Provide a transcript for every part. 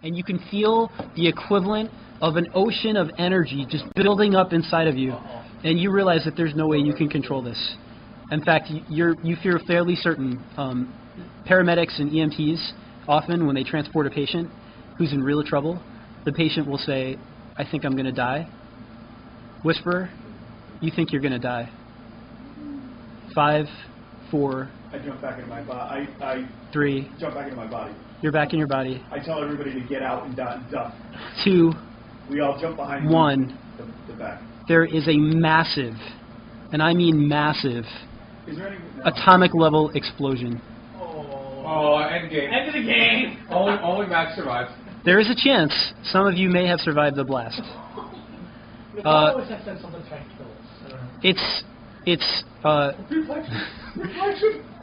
and you can feel the equivalent of an ocean of energy just building up inside of you, and you realize that there's no way you can control this. In fact, you feel fairly certain. Paramedics and EMTs, often when they transport a patient who's in real trouble, the patient will say, "I think I'm going to die." Whisperer, you think you're going to die. 5, 4. I jump back into my body. I 3. Jump back into my body. You're back in your body. I tell everybody to get out and duck. 2. We all jump behind 1. The back. There is a massive, and I mean massive, Is there any atomic level explosion. Oh, end game. End of the game. Only Max survives. There is a chance some of you may have survived the blast. Always have said something trying to kill us.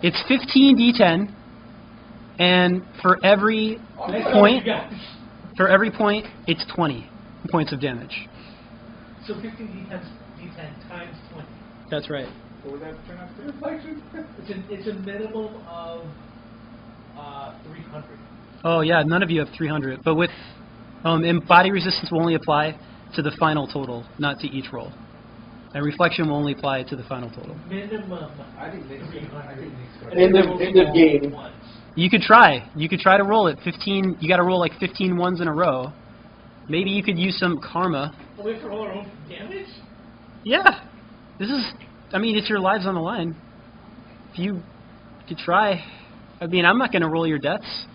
It's 15d10, and for every point, it's 20 points of damage. So 15 d10 times 20. That's right. What would that turn out to be? Reflection? It's a minimum of 300. Oh yeah, none of you have 300, but with and body resistance will only apply to the final total, not to each roll. And reflection will only apply to the final total. Minimum. I didn't think 300. End of game. You could try. You could try to roll it 15. You got to roll like 15 ones in a row. Maybe you could use some karma. We have to roll our own damage? Yeah. This is. I mean, it's your lives on the line. If you could try. I mean, I'm not going to roll your deaths.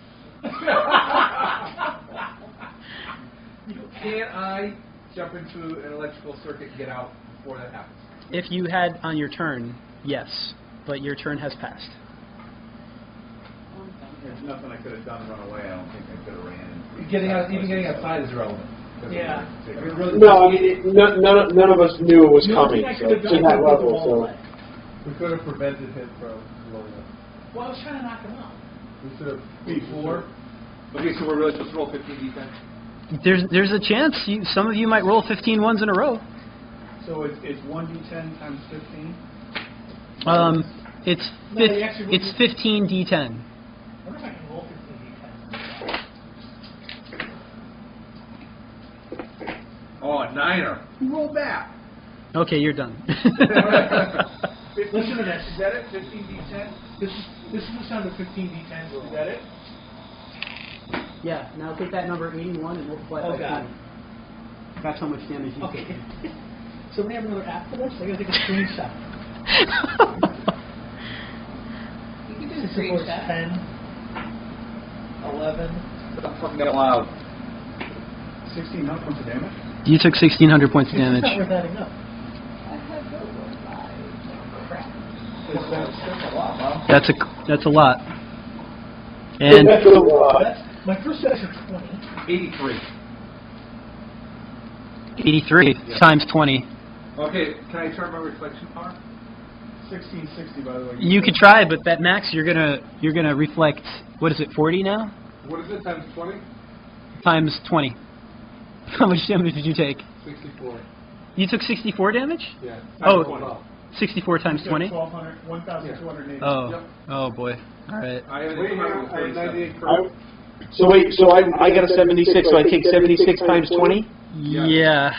Can I jump into an electrical circuit and get out before that happens? If you had on your turn, yes. But your turn has passed. There's nothing I could have done to run away. I don't think I could have ran. Even getting outside is irrelevant. Yeah. No, I mean, none of us knew it was coming, so to that level. So we could have prevented him from blowing up. Well, I was trying to knock him out. We should have before. Okay, so we're really supposed to roll 15 d10? There's a chance some of you might roll 15 ones in a row. So it's 1d10 times 15? It's 15 d10. I wonder if I can roll 15 d10. Oh, a 9er. Roll back. Okay, you're done. Listen to this. Is that it? 15 d10? This is the sound of 15 d10s. Is that it? Yeah, now take that number 81 and multiply it by 20. That's how much damage you take. So we have another app for this? I gotta take a screenshot. You can do the screenshot. 10, 11. I'm fucking out loud. 1,600 points of damage? You took 1,600 points of damage. It's not worth adding up. I had no one crap. That's a lot, huh? That's a lot. And that's a lot. My first dice are 20. 83. 83 Yeah. times 20. Okay, can I turn my reflection power? 1660, by the way. You could try, but that max you're gonna reflect. What is it? 40 now? What is it, times 20? Times 20. How much damage did you take? 64. You took 64 damage? Yeah. Oh, 20. 64 times 20? 1,280. Oh, Yep. Oh boy. All right. I have Wait, a 98 So wait, so I got a 76, so I take 76 times 20? Yeah.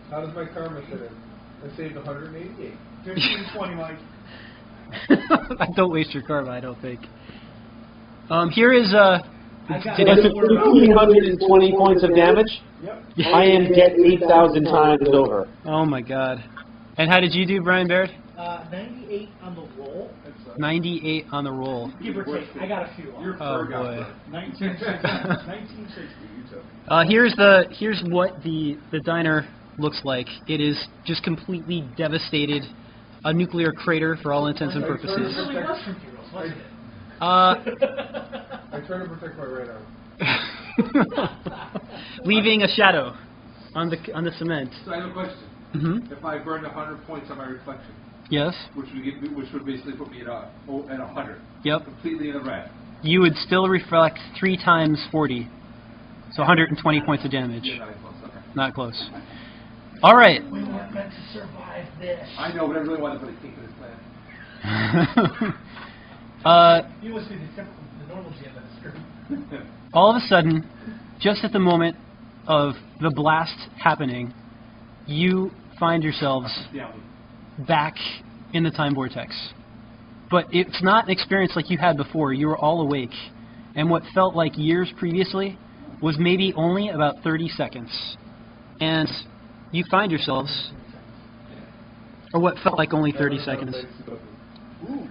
How does my karma fit in? I saved 188. 1520, Mike. Don't waste your karma, I don't think. Here is That's 1,520 points of damage. Yep. I am dead 8,000 times over. Oh my god. And how did you do, Brian Baird? 98 on the roll. 98 on the roll. Give or take. I got a few off. Oh boy. 1960 you took. Here's what the diner looks like. It is just completely devastated, a nuclear crater for all intents and It purposes. really was from Heroes, wasn't it? I try to protect my right arm. Leaving a shadow on the cement. So I have a question. Mm-hmm. If I burned 100 points on my reflection, Yes. which would basically put me at 100. Yep. Completely in the red. You would still reflect 3 times 40, so 120 points of damage. You're not close, okay. Not close. All right. We weren't meant to survive this. I know, but I really wanted to put a kink in his plan. You must be the normal GM that is screwed. All of a sudden, just at the moment of the blast happening, you find yourselves back in the time vortex. But it's not an experience like you had before. You were all awake. And what felt like years previously was maybe only about 30 seconds. And you find yourselves, or what felt like only 30 seconds. Ooh.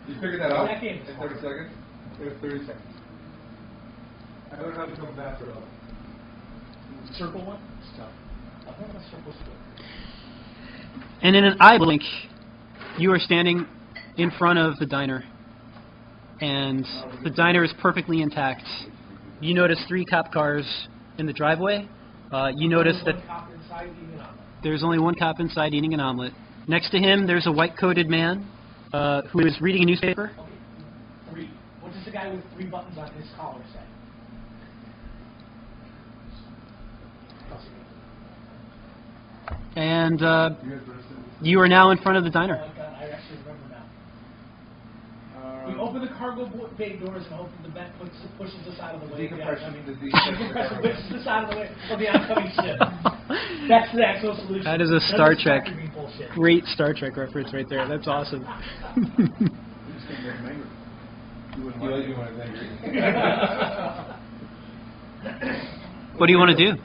You figured that out in 30 seconds? It was 30 seconds. I don't know how to come faster though. Circle one? It's tough. I think the circle's good. And in an eye blink, you are standing in front of the diner. And the diner is perfectly intact. You notice 3 cop cars in the driveway. You notice that there's only 1 cop inside eating an omelet. Next to him, there's a white-coated man who is reading a newspaper. 3. What does the guy with 3 buttons on his collar say? And you are now in front of the diner. Oh, God, I actually remember now. We open the cargo bay doors and hope the vent pushes us out of the way. Decompression. Decompression pushes us out of the way of the oncoming ship. That's the actual solution. That is a Star None of Trek. the Trek bullshit. Great Star Trek reference right there. That's awesome. You just can't make him angry. You wouldn't You want like to you want to What do you want to do?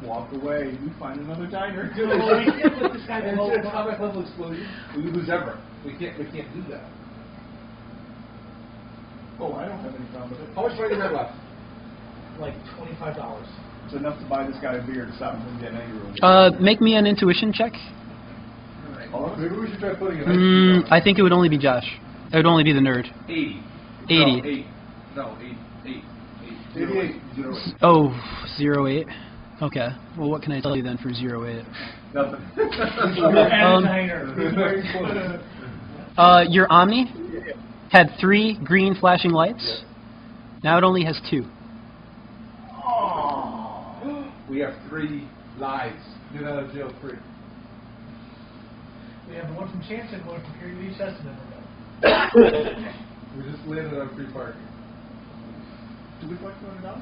walk away. We find another diner. Dude, well, we can't let this guy And blow it's an up. atomic level explosion. We lose ever. We can't do that. Oh, I don't have any problem with it. How much money do we have left? Like $25. It's enough to buy this guy a beer to stop him from getting angry. Make me an intuition check. Maybe we should try putting it. I think it would only be Josh. It would only be the nerd. 80. 80. No, 8. No, 8. 8. 88. 08. Oh, 08. Okay. Well, what can I tell you then for 08? Nothing. Your Omni had 3 green flashing lights. Now it only has 2. We have 3 lives. Get out of jail free. We have one from Chance and one from Period East Testament. We just landed on free parking. Did we collect $200?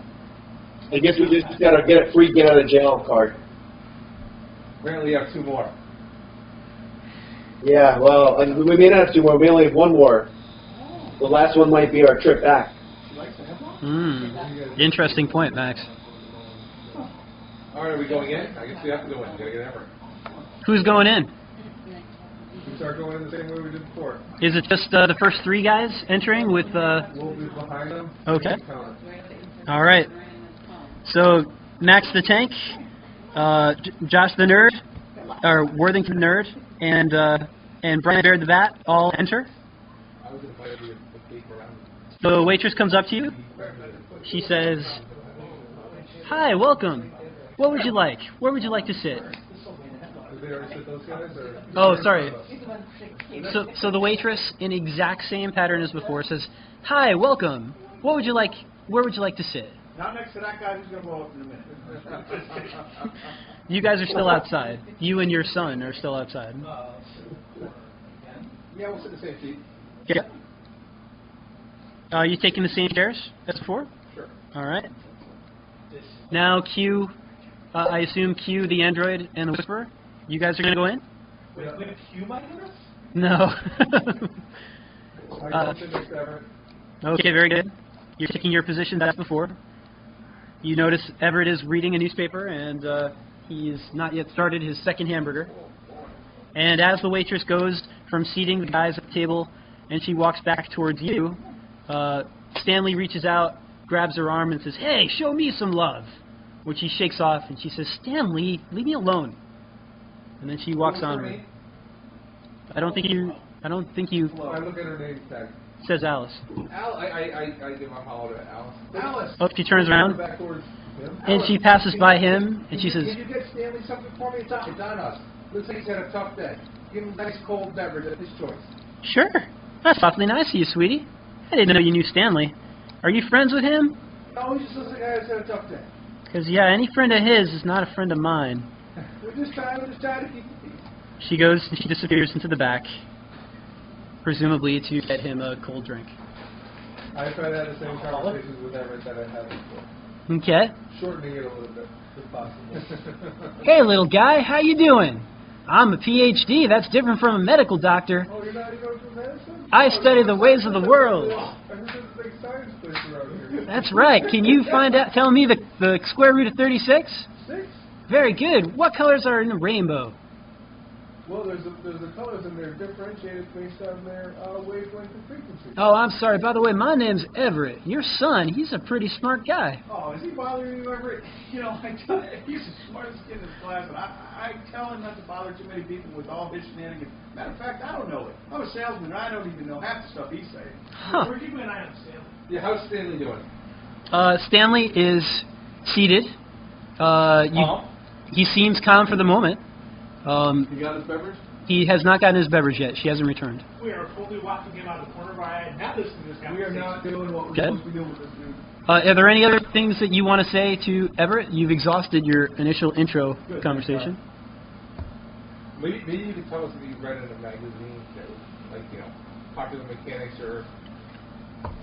I guess we just gotta get a free get out of jail card. Apparently you have 2 more. Yeah, well, and we may not have 2 more. We only have 1 more. The last one might be our trip back. Interesting point, Max. Alright, are we going in? I guess we have to go in. We gotta get Emmer. Who's going in? We start going in the same way we did before. Is it just the first 3 guys entering with... We'll be behind them. Okay. Counter. All right. So, Max the Tank, Josh the Nerd, or Worthington Nerd, and Brian Baird the Bat all enter. I was gonna play the gate around. The waitress comes up to you. She says, "Hi, welcome. What would you like? Where would you like to sit?" Did they already sit those guys? Or? Oh, sorry. So the waitress, in exact same pattern as before, says, "Hi, welcome. What would you like? Where would you like to sit?" Not next to that guy who's going to blow up in a minute. You guys are still outside. You and your son are still outside. Yeah, we'll sit in the same seat. Yeah. Are you taking the same chairs as before? Sure. All right. Now, Q, I assume Q, the android, and the Whisperer, you guys are going to go in? Wait, a Q mic in us? No. I go sit next to Everett. Okay, very good. You're taking your position as before. You notice Everett is reading a newspaper, and he's not yet started his second hamburger. And as the waitress goes from seating the guys at the table, and she walks back towards you, Stanley reaches out, grabs her arm, and says, "Hey, show me some love," which he shakes off, and she says, "Stanley, leave me alone." And then she walks onward. I don't think you. I look at her name tag. Says Alice. Al, I give a holler at Alice. Alice! Oh, she turns around, Back towards him. and she passes by him, and she says, Can you get Stanley something for me? It's on us. Looks like he's had a tough day. Give him a nice cold beverage at his choice. "Sure. That's awfully nice of you, sweetie. I didn't know you knew Stanley. Are you friends with him?" No, he just looks like a guy who's had a tough day. "'Cause yeah, any friend of his is not a friend of mine." We're just trying to keep the peace. She goes and she disappears into the back, presumably to get him a cold drink. I try to have the same conversations with Everett that I had before. Okay. Shortening it a little bit, if possible. Hey, little guy, how you doing? I'm a PhD. That's different from a medical doctor. Oh, you're not going to medicine? I study the ways of the world. I heard there's a big science place around here. That's right. Can you find out? Tell me the square root of 36? 6? Very good. What colors are in the rainbow? Well, there's the colors and they're differentiated based on their wavelength and frequency. Oh, I'm sorry. By the way, my name's Everett. Your son, he's a pretty smart guy. Oh, is he bothering you, Everett? You know, I tell you, he's the smartest kid in his class, and I tell him not to bother too many people with all his shenanigans. Matter of fact, I don't know it. I'm a salesman, and I don't even know half the stuff he's saying. Huh. We're keeping an eye on Stanley. Yeah, how's Stanley doing? Stanley is seated. He seems calm for the moment. He got his beverage? He has not gotten his beverage yet. She hasn't returned. We are totally watching him out of the corner of our eye, not listening to this We conversation. are not doing what we're Okay. supposed to be doing with this dude. Are there any other things that you want to say to Everett? You've exhausted your initial intro conversation. Maybe you can tell us if you read in a magazine, like, you know, Popular Mechanics or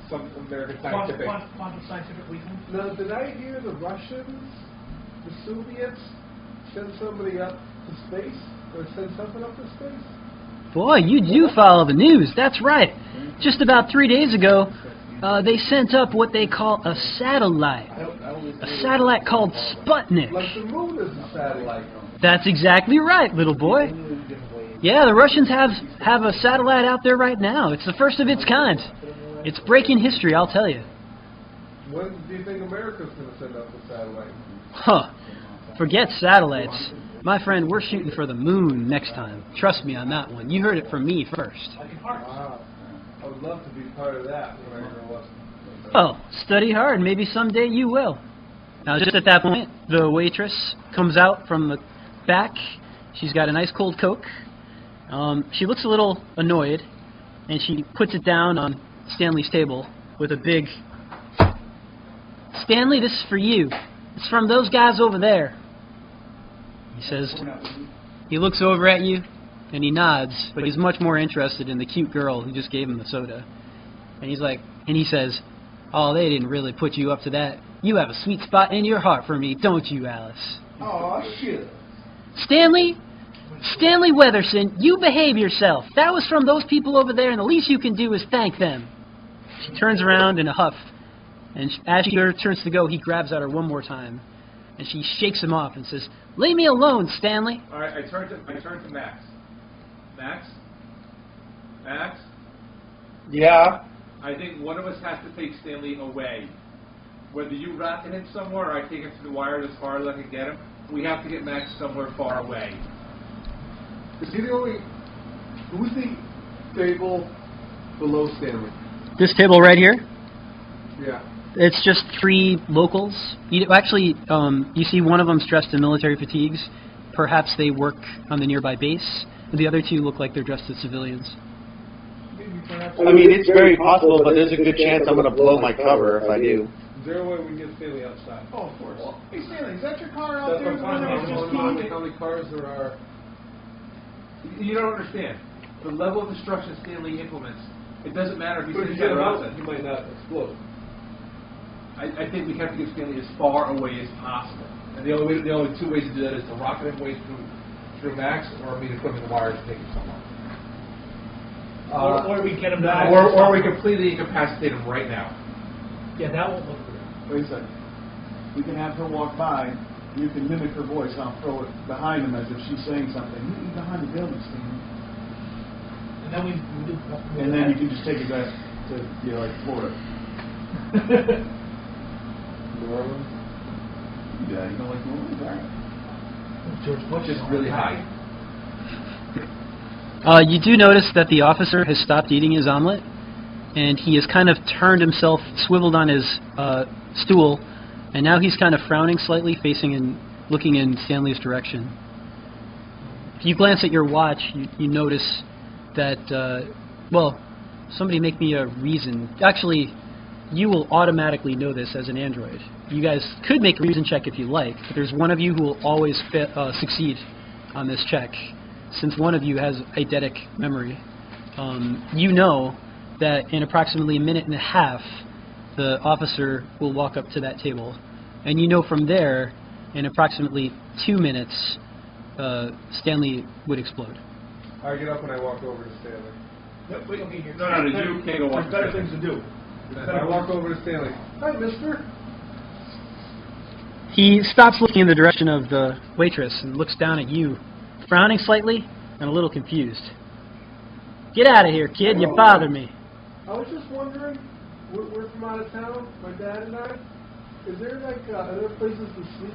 some American Scientific. Quantum Scientific Weekly. Now, did I hear the Russians, the Soviets, send somebody up to space? Or send something up to space? Boy, you do follow the news. That's right. Just about 3 days ago, they sent up what they call a satellite. A satellite called Sputnik. Like the moon is a satellite. That's exactly right, little boy. Yeah, the Russians have a satellite out there right now. It's the first of its kind. It's breaking history, I'll tell you. When do you think America's going to send up a satellite? Huh. Forget satellites. My friend, we're shooting for the moon next time. Trust me on that one. You heard it from me first. Wow. I would love to be part of that when I grow up. Oh, study hard. Maybe someday you will. Now, just at that point, the waitress comes out from the back. She's got a nice cold Coke. She looks a little annoyed, and she puts it down on Stanley's table with a big... Stanley, this is for you. It's from those guys over there. He says, he looks over at you, and he nods, but he's much more interested in the cute girl who just gave him the soda. And he says, oh, they didn't really put you up to that. You have a sweet spot in your heart for me, don't you, Alice? Oh, shit. Stanley Weatherson, you behave yourself. That was from those people over there, and the least you can do is thank them. She turns around in a huff, and as she turns to go, he grabs at her one more time. And she shakes him off and says, leave me alone, Stanley. All right, I turn to Max. Max? Yeah. I think one of us has to take Stanley away. Whether you rocket him somewhere or I take him to the wire as far as I can get him, we have to get Max somewhere far away. Is he the only... Who's the table below Stanley? This table right here, Yeah. it's just 3 locals. You see one of them's dressed in military fatigues. Perhaps they work on the nearby base. The other 2 look like they're dressed as civilians. I mean, it's very possible, but there's a good chance I'm going to blow my cover if I do. Is there a way we can get Stanley outside? Oh, of course. Hey, Stanley, is that your car out That's there? what I'm The one that was just how many cars there are. You don't understand. The level of destruction Stanley implements, it doesn't matter if he's But if in you get him out. outside, he might not explode. I think we have to get Stanley as far away as possible. And the only 2 ways to do that is to rocket him away through Max, or me to put him in the wires and take him somewhere. Or we get him to... Or we completely incapacitate him right now. Yeah, that won't look good. Wait a second. We can have her walk by. You can mimic her voice. I'll throw it behind him as if she's saying something. You're behind the building, Steve. And then we And then you can just take his ass to, like Florida. New Orleans? Yeah, you don't like New Orleans? All right. George Bush Just really high. You do notice that the officer has stopped eating his omelet, and he has kind of turned himself, swiveled on his stool, and now he's kind of frowning slightly, facing and looking in Stanley's direction. If you glance at your watch, you notice that, somebody make me a reason. Actually, you will automatically know this as an android. You guys could make a reason check if you like, but there's one of you who will always succeed on this check, since one of you has eidetic memory. You know that in approximately a minute and a half, the officer will walk up to that table. And you know from there, in approximately 2 minutes, Stanley would explode. I get up and I walk over to Stanley. No, wait, No, you can't go walk. There's better things to do. I walk over to Stanley. Hi, mister. He stops looking in the direction of the waitress and looks down at you, frowning slightly and a little confused. Get out of here, kid. You bother me. I was just wondering, we're from out of town, my dad and I. Is there like other places to sleep?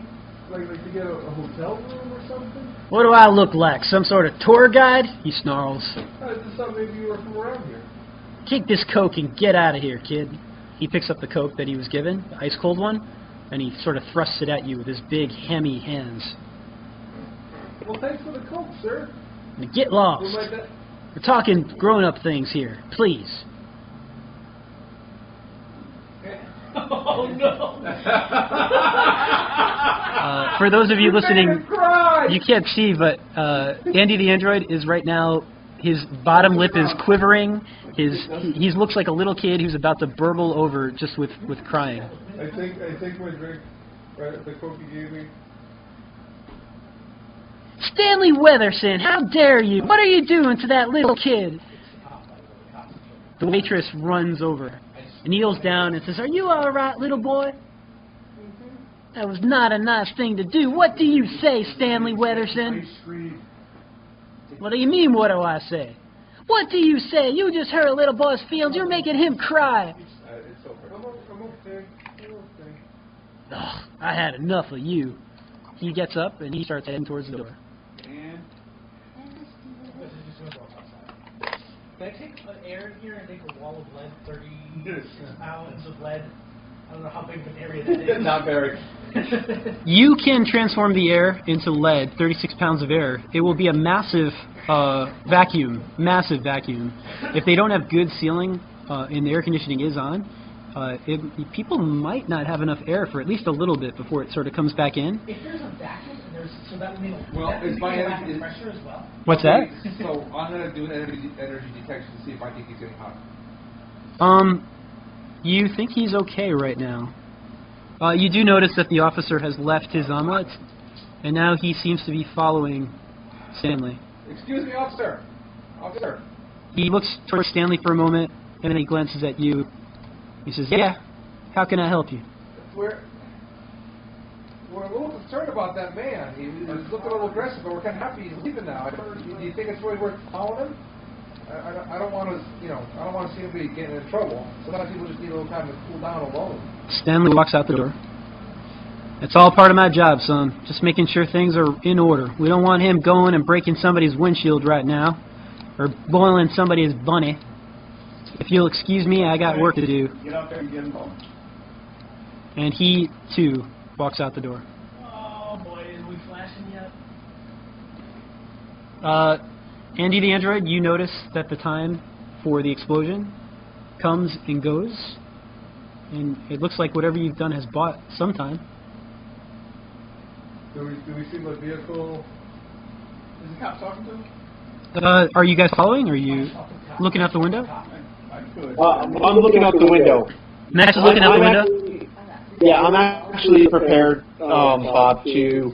Like to get a hotel room or something? What do I look like? Some sort of tour guide? He snarls. I just thought maybe you were from around here. Take this Coke and get out of here, kid. He picks up the Coke that he was given, the ice cold one, and he sort of thrusts it at you with his big, hammy hands. Well, thanks for the Coke, sir. Now get lost. We're talking grown-up things here. Please. Oh, no. For those of you listening, you can't see, but Andy the android is right now, his bottom lip is quivering. He looks like a little kid who's about to burble over just with crying. I think my drink, the Coke you gave me. Stanley Weatherson, how dare you? What are you doing to that little kid? The waitress runs over, kneels down and says, "Are you all right, little boy? That was not a nice thing to do. What do you say, Stanley Weatherson?" What do you mean, what do I say? What do you say? You just hurt a little boy's feelings. You're making him cry. It's okay. I'm okay. Ugh, I had enough of you. He gets up and he starts heading towards the door. Can I take an air in here and make a wall of lead, 36 pounds of lead? I don't know how big of an area that is. Not very. You can transform the air into lead, 36 pounds of air. It will be a massive vacuum, massive vacuum. If they don't have good sealing and the air conditioning is on, people might not have enough air for at least a little bit before it sort of comes back in. If there's a vacuum, so that would mean is my lack of pressure as well? What's that? So I'm going to do an energy detection to see if I think he's getting hot. You think he's okay right now. You do notice that the officer has left his omelet, and now he seems to be following Stanley. Excuse me, officer. Officer. He looks towards Stanley for a moment, and then he glances at you. He says, "Yeah, how can I help you?" We're a little concerned about that man. He was looking a little aggressive, but we're kind of happy he's leaving now. Do you think it's really worth following him? I don't want to, I don't want to see anybody getting in trouble. Sometimes people just need a little time to cool down alone. Stanley walks out the door. "It's all part of my job, son. Just making sure things are in order. We don't want him going and breaking somebody's windshield right now, or boiling somebody's bunny. If you'll excuse me, I got work to do." Get out there and get involved. And he, too, walks out the door. Oh boy, are we flashing yet? Andy the android, you notice that the time for the explosion comes and goes, and it looks like whatever you've done has bought some time. Do we see the vehicle? Is the cop talking to him? Are you guys following? Are you looking out the window? I could. I'm looking out the window. Max is looking out the window? Yeah, I'm actually prepared, Bob, to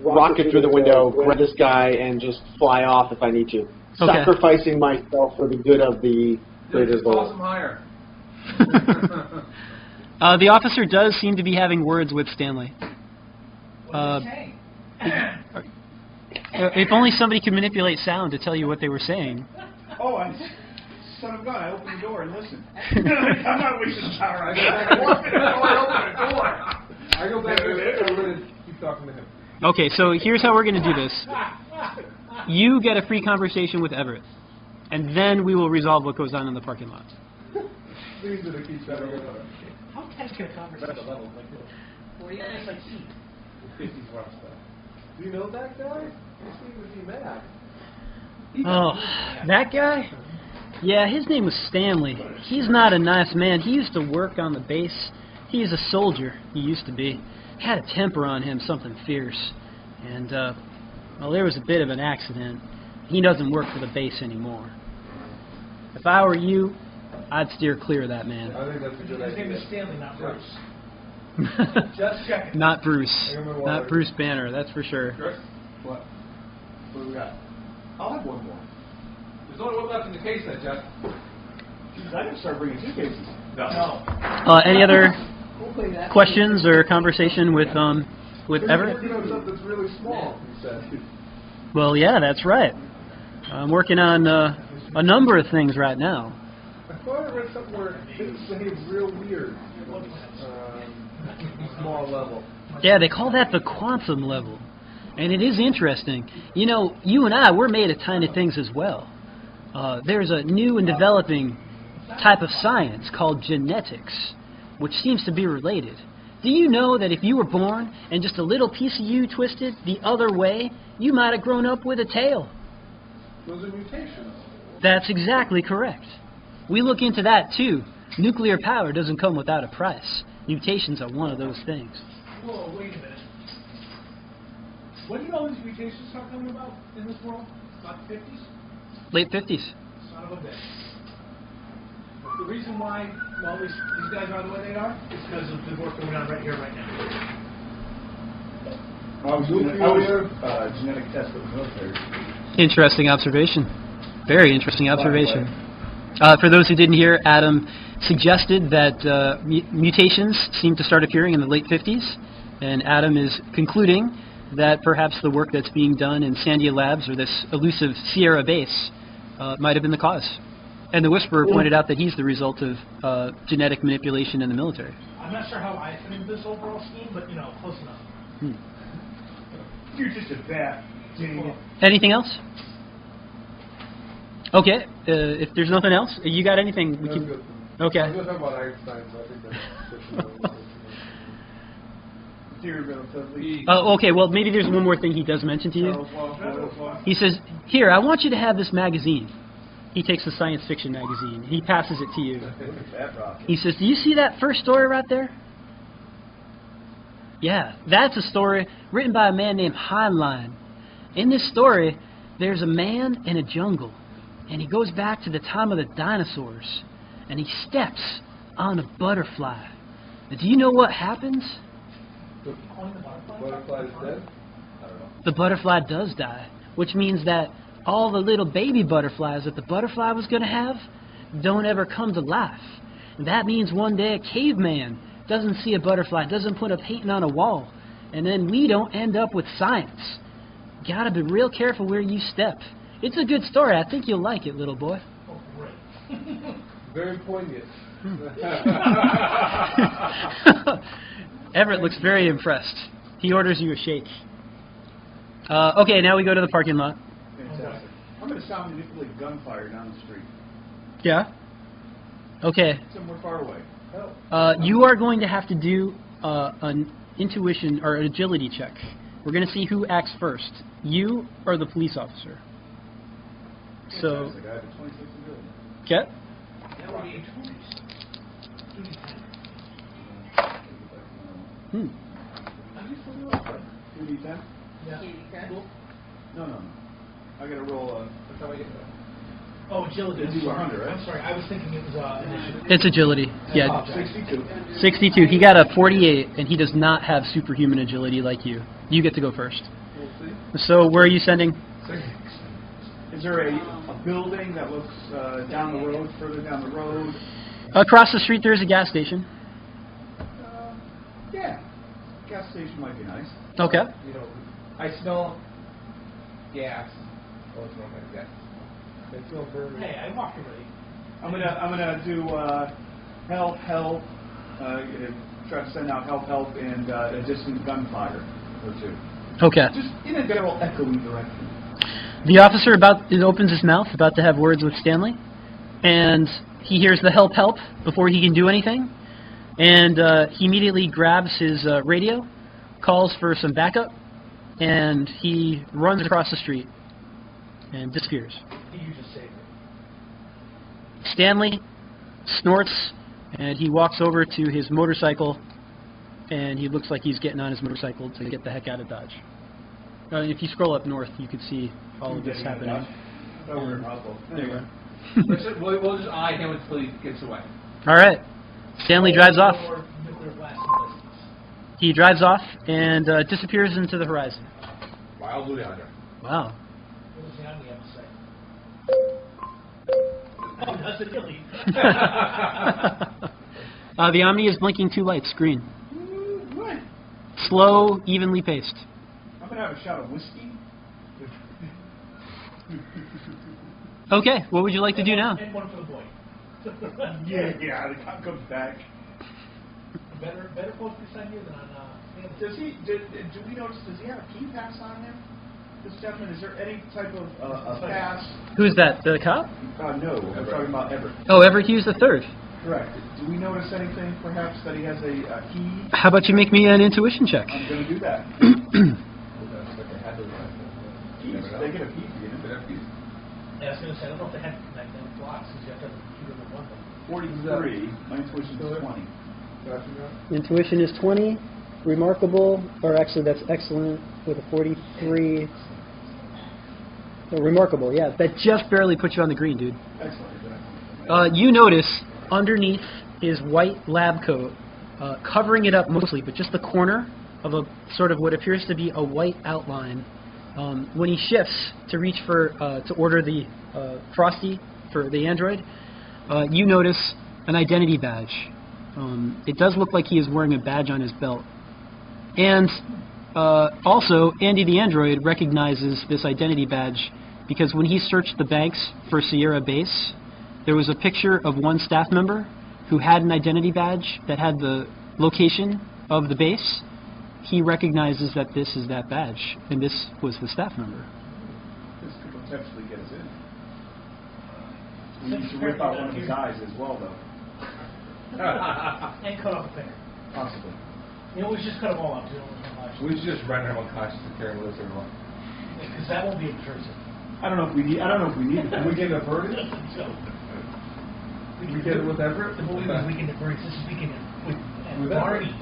rocket through the window, grab this guy, and just fly off if I need to. Okay. Sacrificing myself for the good of the greater Just toss goal. him higher. The officer does seem to be having words with Stanley. If only somebody could manipulate sound to tell you what they were saying. Oh, son of God, I opened the door and listened. I'm not wasting power. I open the door. I go back there and I'm going to keep talking to him. Okay, so here's how we're going to do this. You get a free conversation with Everett, and then we will resolve what goes on in the parking lot. These are the keys that are going to How tense can a conversation level like this? 40 minutes like heat. 50s rough stuff. Do you know that guy? You seem to be mad. Oh, that guy? Yeah, his name was Stanley. He's not a nice man. He used to work on the base. He's a soldier. He used to be. Had a temper on him, something fierce. And, well, there was a bit of an accident. He doesn't work for the base anymore. If I were you, I'd steer clear of that man. I think that's a good His name idea. is Stanley, not Bruce. Just checking. Not Bruce. I got my Not water. Bruce Banner, that's for sure. Chris? What? What do we got? I'll have one more. There's only one left in the case then, Jeff. Jesus, I gotta start bringing suitcases. No. Any other Hopefully that's questions or conversation with Everett? You're working on something that's really small, he said. Well, yeah, that's right. I'm working on a number of things right now. I thought I read something where things behave real weird. Small level. Yeah, they call that the quantum level. And it is interesting. You know, you and I, we're made of tiny things as well. There's a new and developing type of science called genetics, which seems to be related. Do you know that if you were born and just a little piece of you twisted the other way, you might have grown up with a tail? Those are mutations. That's exactly correct. We look into that too. Nuclear power doesn't come without a price. Mutations are one of those things. Whoa, wait a minute. When did all these mutations start coming about in this world? About the 50s? Late 50s. Son of a bitch. The reason why all these guys are the way they are is because of the work going on right here, right now. I was genetic test for the military. Interesting observation. Very interesting observation. For those who didn't hear, Adam suggested that mutations seem to start appearing in the late 50s, and Adam is concluding that perhaps the work that's being done in Sandia Labs or this elusive Sierra base might have been the cause. And the Whisperer pointed out that he's the result of genetic manipulation in the military. I'm not sure how I fit into this overall scheme, but, close enough. You're just a bat. Anything else? Okay, if there's nothing else, you got anything? We can. Okay. I was going to talk about Einstein, so I think that's Oh, okay. Well, maybe there's one more thing he does mention to you. He says, "Here, I want you to have this magazine." He takes a science fiction magazine. He passes it to you. He says, "Do you see that first story right there?" Yeah, that's a story written by a man named Heinlein. In this story, there's a man in a jungle, and he goes back to the time of the dinosaurs, and he steps on a butterfly. And do you know what happens? The butterfly is dead? I don't know. The butterfly does die, which means that all the little baby butterflies that the butterfly was going to have don't ever come to life. And that means one day a caveman doesn't see a butterfly, doesn't put a painting on a wall, and then we don't end up with science. Gotta be real careful where you step. It's a good story. I think you'll like it, little boy. Oh, great. Very poignant. Everett looks very impressed. He orders you a shake. Okay, now we go to the parking lot. Fantastic. I'm going to sound manipulate gunfire down the street. Yeah? Okay. Somewhere far away. You are going to have to do an intuition or an agility check. We're going to see who acts first, you or the police officer. So, Fantastic. I have a 26 ability. okay. That would be a 20. Hmm. 2d10? Yeah. Cool. No. I got to roll a... That's how I get that. Oh, agility. It's 100, right? I'm sorry, I was thinking it was initiative. It's agility. Yeah. 62. 62. He got a 48, and he does not have superhuman agility like you. You get to go first. We'll see. So, where are you sending? Is there a building that looks down the road, further down the road? Across the street, there's a gas station. Yeah. Gas station might be nice. Okay. I smell gas. Oh, it's not like gas. I smell burning. Hey, I walked already. I'm gonna do help, try to send out help, and a distant gunfire or two. Okay. Just in a general echoey direction. The officer opens his mouth, about to have words with Stanley, and he hears the help before he can do anything, and he immediately grabs his radio, calls for some backup, and he runs across the street and disappears. You just saved it. Stanley snorts, and he walks over to his motorcycle, and he looks like he's getting on his motorcycle to get the heck out of Dodge. If you scroll up north, you can see all of this happening. Oh, we're in Roswell. There you go. We'll just eye him until he gets away. All right. Stanley drives off. Or nuclear blast ballistics. He drives off and disappears into the horizon. Wild blue yonder. Wow. What does the Omni have to say? Oh, that's a delete. The Omni is blinking 2 lights, green. What? Slow, evenly paced. I'm gonna have a shot of whiskey. Okay, what would you like to do now? And one for the boy. Yeah, the cop comes back. Better focus on you than on Does he? Do we notice? Does he have a key pass on him? This gentleman, is there any type of a pass? Who's that, the cop? No, I'm talking about Everett. Oh, Everett Hughes III. Correct. Do we notice anything, perhaps, that he has a key? How about you make me an intuition check? I'm going to do that. Keys. They get a key for you. Yeah, I was going to say, I don't know if they had to connect them blocks because you have to have a computer that one thing. 43. My intuition is 20. Intuition is 20. Remarkable, or actually that's excellent with a 43. Oh, remarkable, yeah. That just barely puts you on the green, dude. Excellent. You notice underneath his white lab coat, covering it up mostly, but just the corner of a sort of what appears to be a white outline. When he shifts to reach for to order the Frosty for the android, you notice an identity badge. It does look like he is wearing a badge on his belt. And also, Andy the android recognizes this identity badge because when he searched the banks for Sierra Base, there was a picture of one staff member who had an identity badge that had the location of the base. He recognizes that this is that badge, and this was the staff member. This could potentially get us in. We need to rip out one of his eyes as well, though. And cut off a finger. Possibly. You know, we should just cut them all off. We should just render him unconscious and carry him with us everyone. Because that won't be obtrusive. I don't know if we need it. Can we get a verdict? So, We get it with Everett? the movie was Weekend at Bernie's. This is Weekend with Barney's.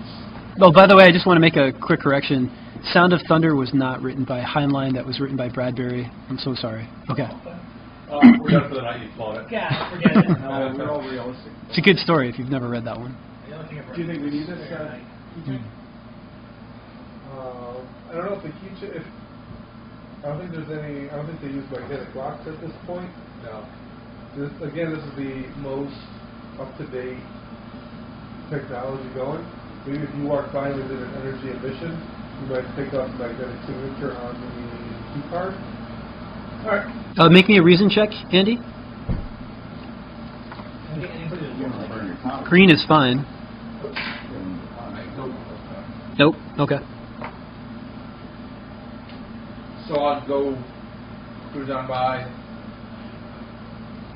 Oh, by the way, I just want to make a quick correction. Sound of Thunder was not written by Heinlein. That was written by Bradbury. I'm so sorry. Okay. We're done for the night, you flawed it. Yeah, forget it. No, we're all realistic. It's a good story if you've never read that one. The only thing I've Do you think we need this? I don't know if the key if I don't think there's any. I don't think they use magnetic rocks at this point. No. This is the most up-to-date technology going. Maybe if you walk by and did an energy emission, you might pick up magnetic signature on the key card. All right. Make me a reason check, Andy. Green is fine. Nope. Okay. So I'll go cruise on by.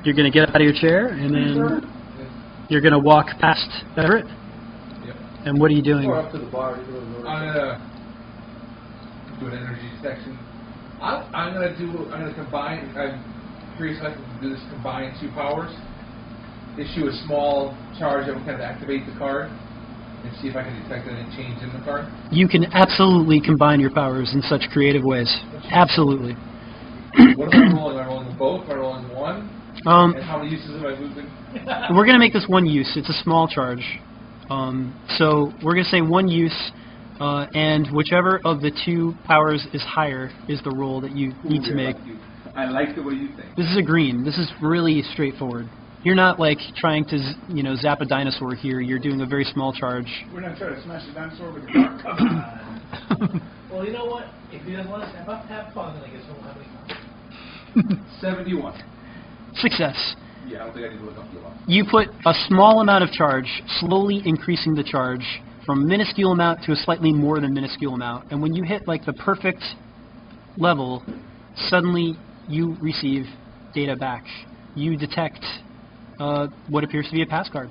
You're going to get out of your chair, and then you're going to walk past Everett. Yep. And what are you doing? Or up to the bar. I'm gonna do an energy section. I'm gonna combine. I'm curious if I can do this. Combine 2 powers. Issue a small charge that will kind of activate the card, and see if I can detect any change in the card. You can absolutely combine your powers in such creative ways. Absolutely. What am I rolling? Am I rolling both? Am I rolling one? And how many uses am I losing? We're going to make this one use. It's a small charge. So we're going to say one use, and whichever of the 2 powers is higher is the roll that you need to make. I like the way you think. This is a green. This is really straightforward. You're not like trying to, zap a dinosaur here. You're doing a very small charge. We're not trying to smash the dinosaur with a car. Come on. Well, you know what? If he doesn't want us to have fun, then I guess we'll have any fun. 71. Success. Yeah, I don't think I need to look up the law. You put a small amount of charge, slowly increasing the charge from minuscule amount to a slightly more than minuscule amount. And when you hit like the perfect level, suddenly you receive data back. You detect what appears to be a pass card.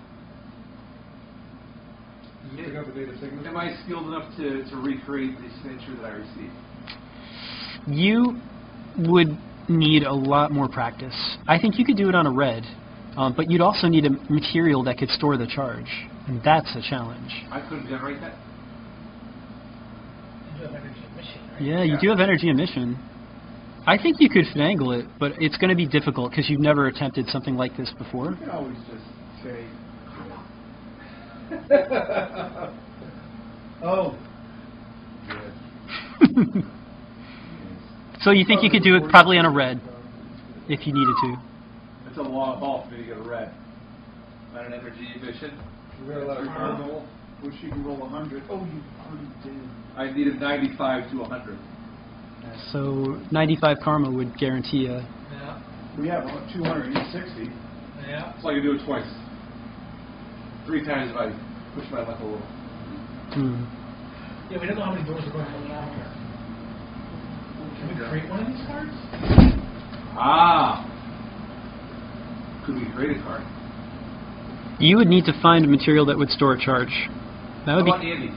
Am I skilled enough to recreate the signature that I received? You would need a lot more practice. I think you could do it on a red, but you'd also need a material that could store the charge, and that's a challenge. I couldn't generate that? You do have energy emission, right? Yeah, you do have energy emission. I think you could finagle it, but it's going to be difficult because you've never attempted something like this before. You can always just say, oh. So you think you could do it probably on a red, if you needed to. It's a long haul for me to get a red. On an energy emission. We're going to let her roll. Which you can roll 100. Oh, you already did. I needed 95 to 100. So 95 karma would guarantee a... Yeah. We have 260. Yeah. So I can do it twice. 3 times if I push my luck a little. Hmm. Yeah, we don't know how many doors are going to be out here. Can we create one of these cards? Ah! Could we create a card? You would need to find a material that would store a charge. That would How about be... Andy?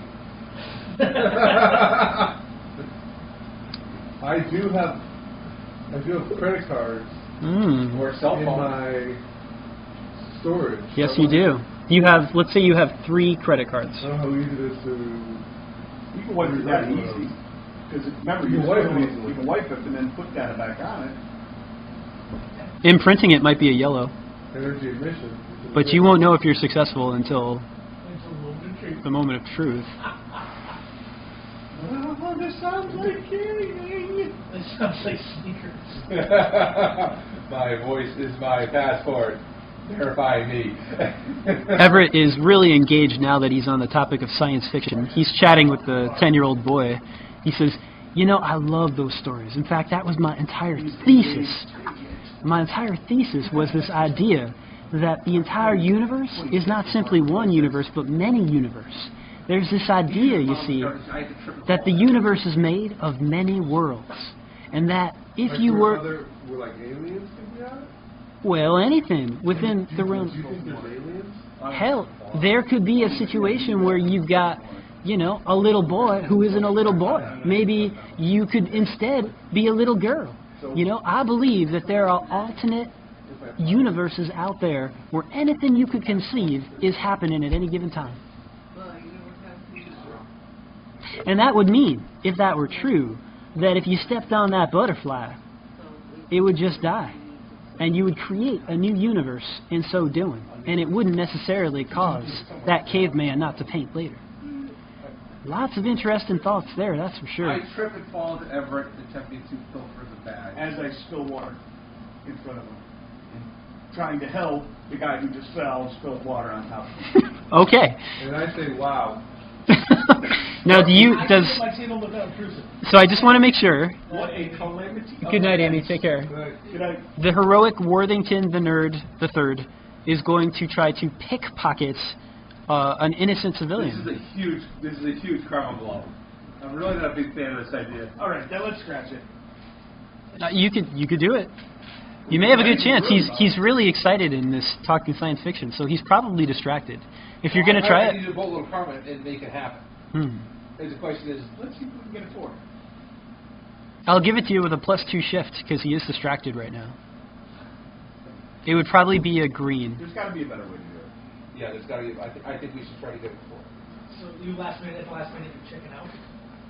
I do have credit cards Or cell in phone? my storage. Yes, you do. You have, let's say you have 3 credit cards. I don't know how easy it is to... You can wipe it that easy. Because remember, You you can wipe it still- easily. you can wipe it and then put that back on it. Imprinting it might be a yellow, Energy emission. but you won't know if you're successful until It's a little bit tricky. the moment of truth. Oh, this sounds like kidding. It sounds like sneakers. My voice is my passport. Verify me. Everett is really engaged now that he's on the topic of science fiction. He's chatting with the 10-year-old boy. He says, you know, I love those stories. In fact, that was my entire thesis. My entire thesis was this idea that the entire universe is not simply one universe, but many universes. There's this idea, you see, that the universe is made of many worlds. And that if you were... Were like aliens could be on it? Well, anything within the realm... Do you think there's aliens? Hell, there could be a situation where you've got, you know, a little boy who isn't a little boy. Maybe you could instead be a little girl. You know, I believe that there are alternate universes out there where anything you could conceive is happening at any given time. And that would mean, if that were true, that if you stepped on that butterfly, it would just die. And you would create a new universe in so doing. And it wouldn't necessarily cause that caveman not to paint later. Lots of interesting thoughts there, that's for sure. I trip and fall into Everett attempting to pilfer the bag. As I spill water in front of him. And trying to help the guy who just fell spilled water on top of him. Okay. And I say, wow. Now, do you, I does, think my table without intrusive. so I just want to make sure. What a calamity. Good night, Amy, take care. Good night. The heroic Worthington the Nerd III is going to try to pickpocket an innocent civilian. This is a huge karma blow. I'm really not a big fan of this idea. All right, then let's scratch it. You could do it. You may have a good chance. He's really excited in this talking science fiction, so he's probably distracted. If you're going to try I it, need a boatload of karma and make it happen. And the question is, Let's see if we can get it for him. I'll give it to you with a +2 shift because he is distracted right now. It would probably be a green. There's got to be a better way to do it. yeah, there's got to be. I think we should try to get it before. So you at the last minute you're checking out?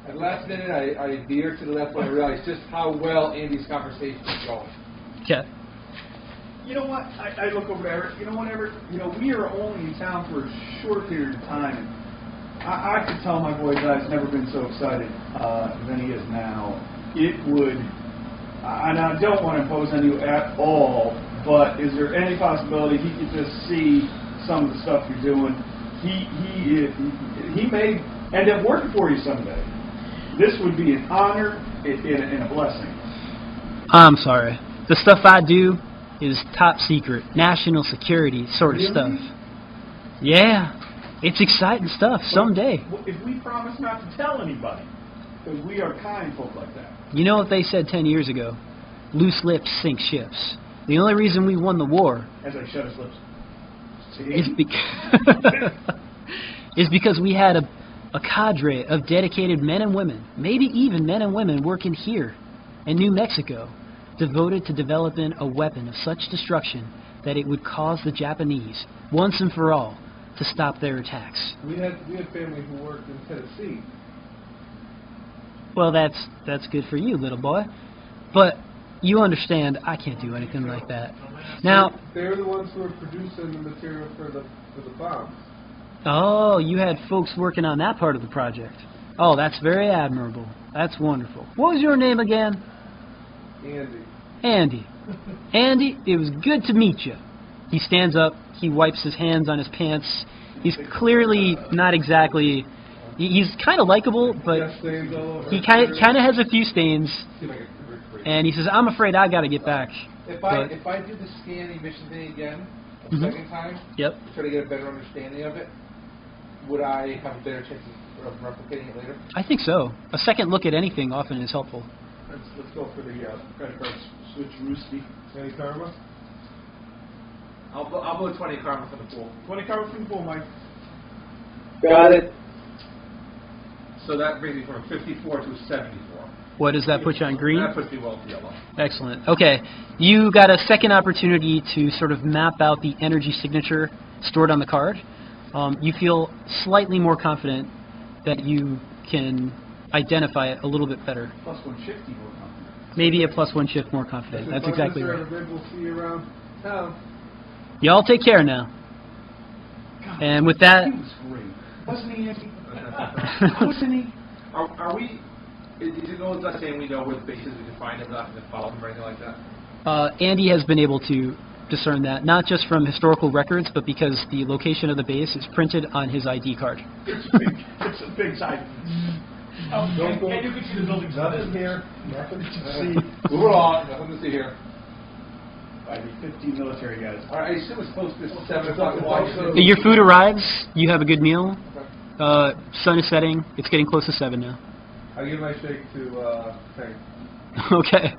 At the last minute, I veered to the left when I realized just how well Andy's conversation is going. Okay. You know what? I look over there. You know, whenever, you know, we are only in town for a short period of time. And I could tell my boy guy's never been so excited than he is now. It would, and I don't want to impose on you at all, but is there any possibility he could just see some of the stuff you're doing? He may end up working for you someday. This would be an honor and a blessing. I'm sorry. The stuff I do is top secret, national security sort of stuff. Yeah. It's exciting stuff someday. If we promise not to tell anybody, because we are kind folk like that. You know what they said 10 years ago? Loose lips sink ships. The only reason we won the war As I shut his lips. is because we had a cadre of dedicated men and women, maybe even men and women working here in New Mexico, devoted to developing a weapon of such destruction that it would cause the Japanese, once and for all, to stop their attacks. We had family who worked in Tennessee. Well, that's good for you, little boy. But you understand I can't do anything like that. Now, They're the ones who are producing the material for the bombs. oh, you had folks working on that part of the project. Oh, that's very admirable. That's wonderful. What was your name again? Andy. Andy. Andy, it was good to meet you. He stands up. He wipes his hands on his pants. He's clearly not exactly... He's kind of likable, but he kind of has a few stains. And he says, I'm afraid I got to get back. If I do the scanning mission thing again, a second time, Yep. try to get a better understanding of it, would I have a better chance of replicating it later? I think so. A second look at anything often is helpful. Let's go for the credit card switch, Roosty. Any karma? I'll blow 20 karma for the pool. 20 cards from the pool, Mike. Got it. So that brings me from 54 to 74. What does that put you on green? That puts me well to yellow. Excellent. Okay. You got a second opportunity to sort of map out the energy signature stored on the card. You feel slightly more confident that you can identify it a little bit better. Plus 150 more confident. Maybe a +1 shift more confident. That's exactly right. We'll see you around town. Y'all take care now. God, And with that... he was great. Wasn't he, Andy? Wasn't he? Are we... Is it no us saying we know where the base is, we can find him, not going to follow him or anything like that? Andy has been able to discern that, not just from historical records, but because the location of the base is printed on his ID card. It's a big side. And you can see the buildings. Nothing here. Nothing to see. Move along, nothing to see here. By the 15 military guys. All right, I assume it's close to 7 o'clock in the morning. Your food arrives, you have a good meal, sun is setting, it's getting close to 7 now. I give my shake to Tank. Okay.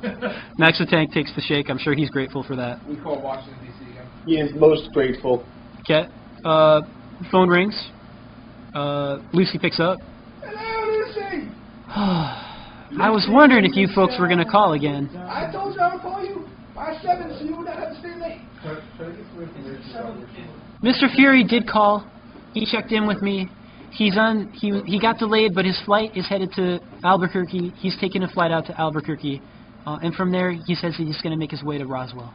Max the Tank takes the shake, I'm sure he's grateful for that. We call Washington, D.C. again. He is most grateful. Okay. Phone rings. Lucy picks up. Hello, Lucy! I was wondering if you folks were going to call again. I told you I would call you by 7 so you would not have to stay late. Try to get some information about your Mr. Fury did call. He checked in with me. He's on. He got delayed, but his flight is headed to Albuquerque. He's taking a flight out to Albuquerque, and from there he says he's going to make his way to Roswell.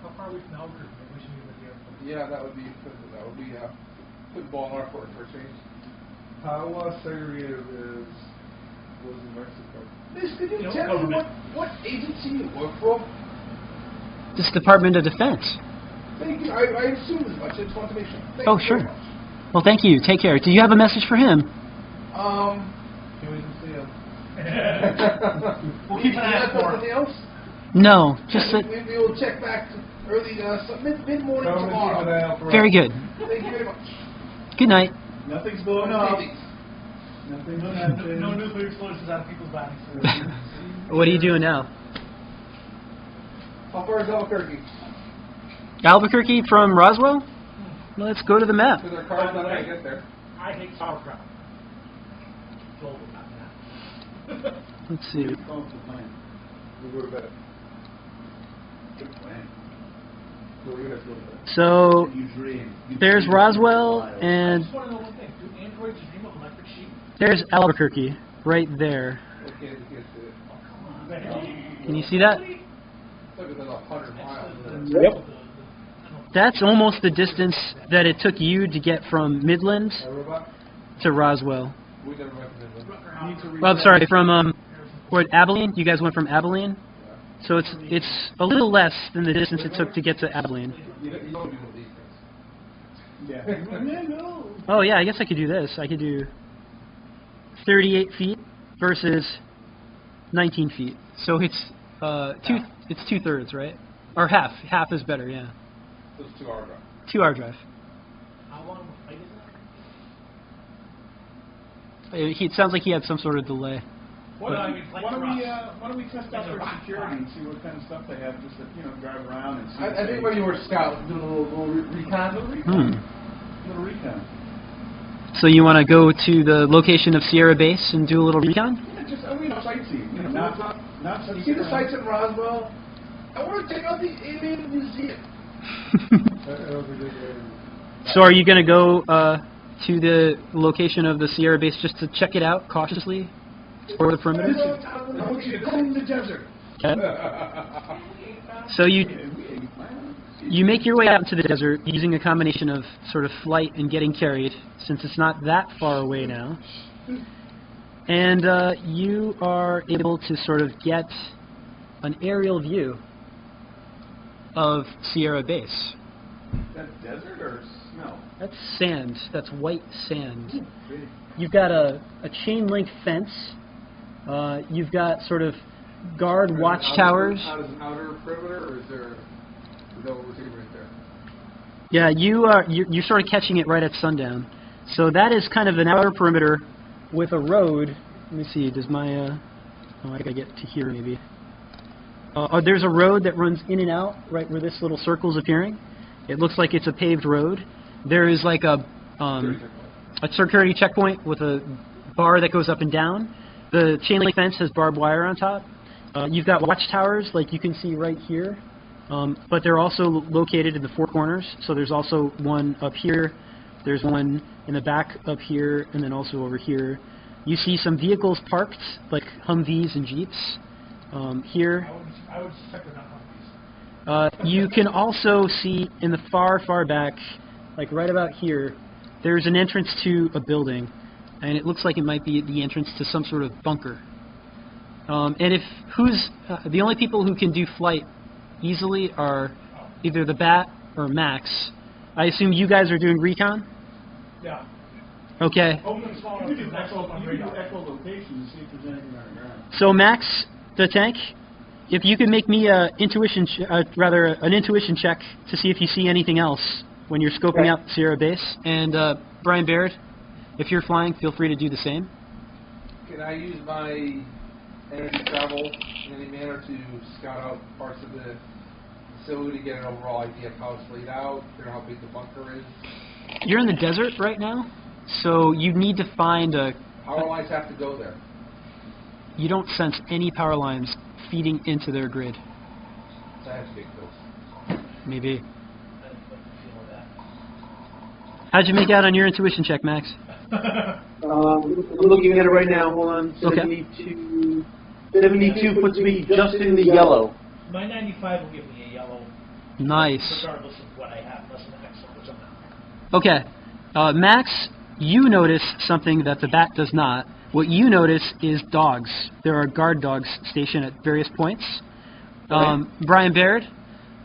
How far are we from Albuquerque? Maybe we should meet at the airport. Yeah, that would be football in our court for a change. How segregated was New Mexico? Miss, could you tell me what agency you work for? This Department of Defense. Thank you. I assumed as much. I just want to make sure. Thank Oh, you sure. very much. Well, thank you. Take care. Do you have a message for him? Can we just see him? We'll keep an eye out for Something it. else? No, just that. We will check back to early, mid-morning tomorrow. Very good. Thank you very much. Good night. Nothing's blowing up. Thanks. Nothing's No happening. nuclear explosions out of people's bodies. What are you doing now? How far is Albuquerque? Albuquerque from Roswell? Let's go to the map. Because our car's not going to get there. I hate sauerkraut. Global, not that. Let's see. Phone to plan. We go to bed. Good plan. No, we're going to go to bed. So You dream. You there's dream. Roswell, I and just want to know one thing. Do androids dream of electric sheep? there's Albuquerque right there. Okay, we can't see it. Oh, come on, man. Can you see that? Look at that 100 miles. Yep. That's almost the distance that it took you to get from Midland Robot? to Roswell. We never went to Midland. Need to Well, I'm sorry, from what, Abilene? You guys went from Abilene? So it's a little less than the distance it took to get to Abilene. You don't do these things. Yeah. Oh yeah, I guess I could do this. I could do 38 feet versus 19 feet. So it's it's 2/3, right? Or half. Half is better, yeah. So it's 2 hour drive. 2-hour drive. How long of a flight is that? It sounds like he had some sort of delay. Why No, I mean, flight to don't we test out their security and see what kind of stuff they have, just to drive around and see. I think when you were a scout, doing a little recon. Little recon. So you want to go to the location of Sierra Base and do a little recon? Yeah, just sightseeing. Not You see the sights in Roswell? I want to check out the Alien Museum. So are you going to go to the location of the Sierra Base just to check it out cautiously? Or the perimeter? I want you to comb the desert. Okay. So you make your way out into the desert using a combination of sort of flight and getting carried, since it's not that far away now. And you are able to sort of get an aerial view of Sierra Base. Is that desert or snow? That's sand. That's white sand. You've got a chain link fence. You've got sort of guard watchtowers. Out as an outer perimeter, or is that what we're seeing right there? Yeah, you're sort of catching it right at sundown. So that is kind of an outer perimeter with a road. Let me see. Does my oh, I gotta get to here maybe. There's a road that runs in and out right where this little circle's appearing. It looks like it's a paved road. There is like a security checkpoint with a bar that goes up and down. The chain link fence has barbed wire on top. You've got watchtowers like you can see right here, but they're also located in the four corners. So there's also one up here. There's one in the back up here, and then also over here. You see some vehicles parked, like Humvees and Jeeps. Here. I would suspect they're not Humvees. You can also see in the far, far back, like right about here, there's an entrance to a building, and it looks like it might be the entrance to some sort of bunker. And the only people who can do flight easily are either the Bat or Max. I assume you guys are doing recon? Yeah. Okay. Open small enough to echolocation to see if there's anything on the ground. So Max, the tank, if you could make me an intuition check to see if you see anything else when you're scoping out Sierra Base. And Brian Baird, if you're flying, feel free to do the same. Can I use my energy travel in any manner to scout out parts of the facility, get an overall idea of how it's laid out, figure out how big the bunker is? You're in the desert right now, so you need to find a... Power lines have to go there. You don't sense any power lines feeding into their grid. So I have to big those. Maybe. How'd you make out on your intuition check, Max? I'm looking at it right now. Hold on. 72. 72 puts me just in the yellow. My 95 will give me a yellow. Nice. Regardless of what I have, unless I'm excellent, which I'm Okay. not. Max, you notice something that the Bat does not. What you notice is dogs. There are guard dogs stationed at various points. Brian Baird,